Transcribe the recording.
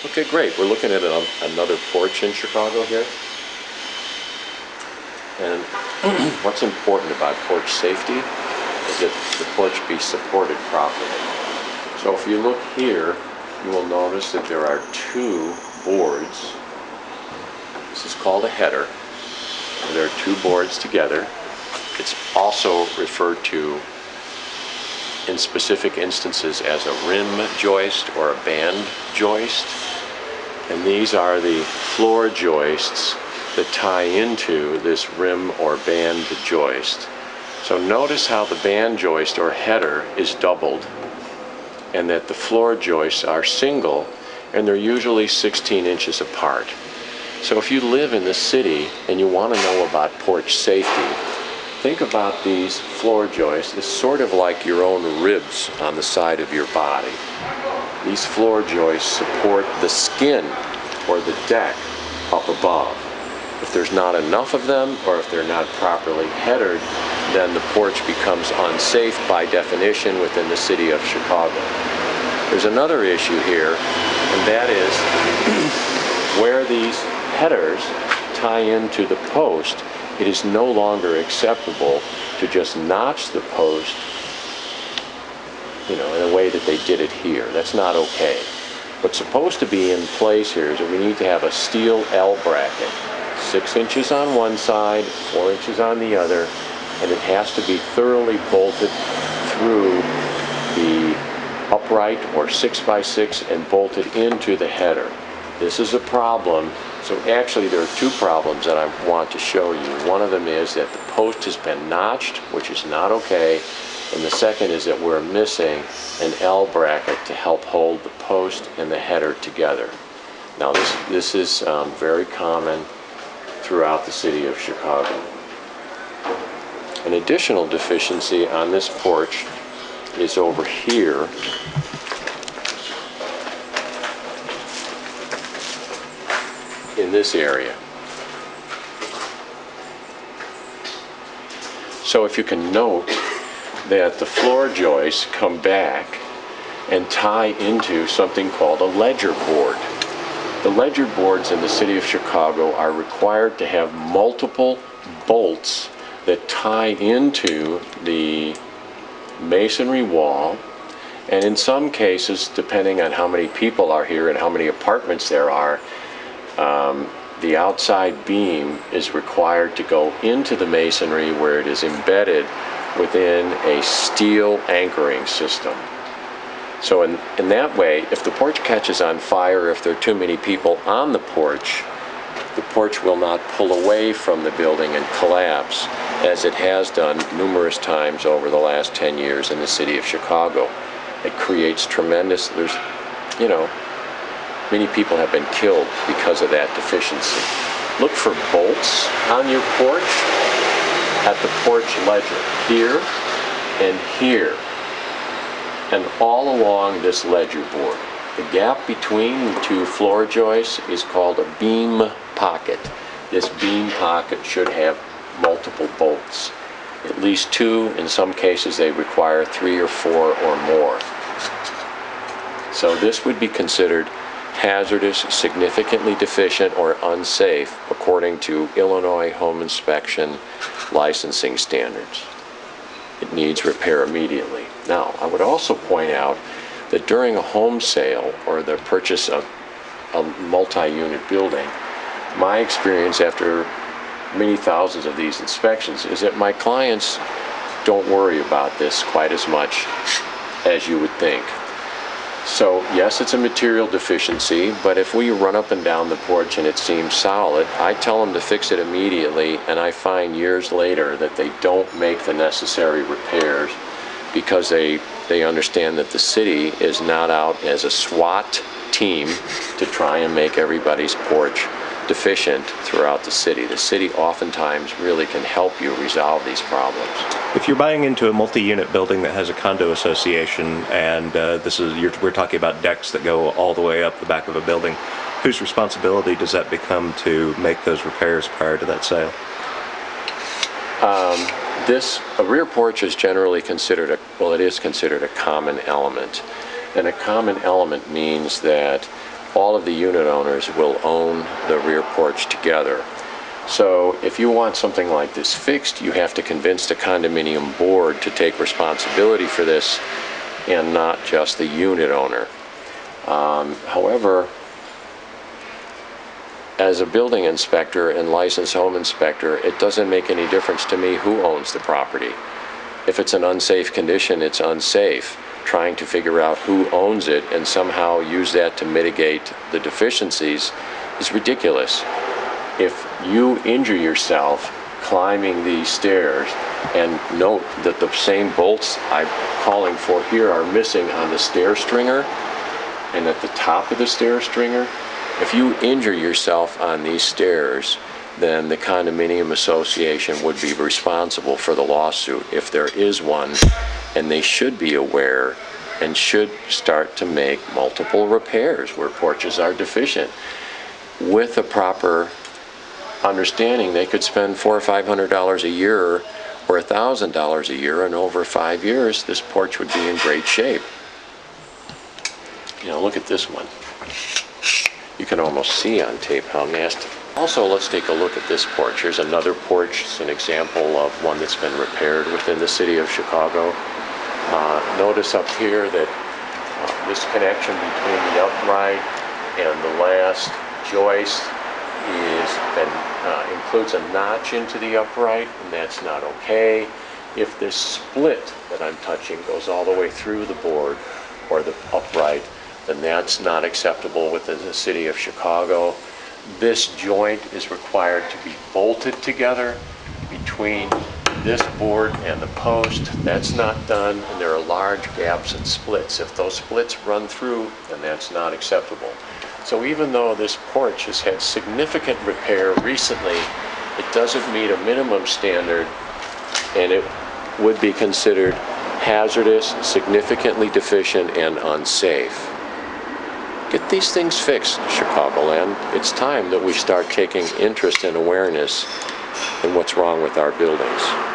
Okay, great. We're looking at another porch in Chicago here. And what's important about porch safety is that the porch be supported properly. So if you look here, you will notice that there are two boards. This is called a header. There are two boards together. It's also referred to in specific instances as a rim joist or a band joist. And these are the floor joists that tie into this rim or band joist. So notice how the band joist or header is doubled and that the floor joists are single, and they're usually 16 inches apart. So if you live in the city and you want to know about porch safety, think about these floor joists as sort of like your own ribs on the side of your body. These floor joists support the skin or the deck up above. If there's not enough of them, or if they're not properly headered, then the porch becomes unsafe by definition within the city of Chicago. There's another issue here, and that is where these headers tie into the post, it is no longer acceptable to just notch the post, in a way that they did it here. That's not okay. What's supposed to be in place here is that we need to have a steel L bracket, 6 inches on one side, 4 inches on the other, and it has to be thoroughly bolted through the upright or 6x6 and bolted into the header. This is a problem. So actually there are two problems that I want to show you. One of them is that the post has been notched, which is not okay, and the second is that we're missing an L bracket to help hold the post and the header together. Now this is very common throughout the city of Chicago. An additional deficiency on this porch is over here. In this area. So if you can note that the floor joists come back and tie into something called a ledger board. The ledger boards in the city of Chicago are required to have multiple bolts that tie into the masonry wall, and in some cases, depending on how many people are here and how many apartments there are, the outside beam is required to go into the masonry where it is embedded within a steel anchoring system. So in that way, if the porch catches on fire, if there are too many people on the porch will not pull away from the building and collapse, as it has done numerous times over the last 10 years in the city of Chicago. It creates tremendous, many people have been killed because of that deficiency. Look for bolts on your porch at the porch ledger, here and here, and all along this ledger board. The gap between the two floor joists is called a beam pocket. This beam pocket should have multiple bolts, at least 2. In some cases they require 3 or 4 or more. So this would be considered hazardous, significantly deficient, or unsafe according to Illinois home inspection licensing standards. It needs repair immediately. Now, I would also point out that during a home sale or the purchase of a multi-unit building, my experience after many thousands of these inspections is that my clients don't worry about this quite as much as you would think. So yes, it's a material deficiency, but if we run up and down the porch and it seems solid, I tell them to fix it immediately, and I find years later that they don't make the necessary repairs because they understand that the city is not out as a SWAT team to try and make everybody's porch deficient throughout the city. The city oftentimes really can help you resolve these problems. If you're buying into a multi-unit building that has a condo association, and we're talking about decks that go all the way up the back of a building, whose responsibility does that become to make those repairs prior to that sale? A rear porch is generally considered it is considered a common element. And a common element means that all of the unit owners will own the rear porch together. So if you want something like this fixed, you have to convince the condominium board to take responsibility for this and not just the unit owner. However, as a building inspector and licensed home inspector, it doesn't make any difference to me who owns the property. If it's an unsafe condition, it's unsafe. Trying to figure out who owns it and somehow use that to mitigate the deficiencies is ridiculous. If you injure yourself climbing these stairs, and note that the same bolts I'm calling for here are missing on the stair stringer and at the top of the stair stringer, if you injure yourself on these stairs, then the condominium association would be responsible for the lawsuit if there is one, and they should be aware and should start to make multiple repairs where porches are deficient. With a proper understanding, they could spend $400 or $500 a year or $1,000 a year, and over 5 years, this porch would be in great shape. You know, look at this one. You can almost see on tape how nasty. Also, let's take a look at this porch. Here's another porch. It's an example of one that's been repaired within the city of Chicago. Notice up here that this connection between the upright and the last joist includes a notch into the upright, and that's not okay. If this split that I'm touching goes all the way through the board or the upright, then that's not acceptable within the city of Chicago. This joint is required to be bolted together between this board and the post. That's not done, and there are large gaps and splits. If those splits run through, then that's not acceptable. So even though this porch has had significant repair recently, it doesn't meet a minimum standard, and it would be considered hazardous, significantly deficient, and unsafe. Get these things fixed, Chicagoland. It's time that we start taking interest and awareness in what's wrong with our buildings.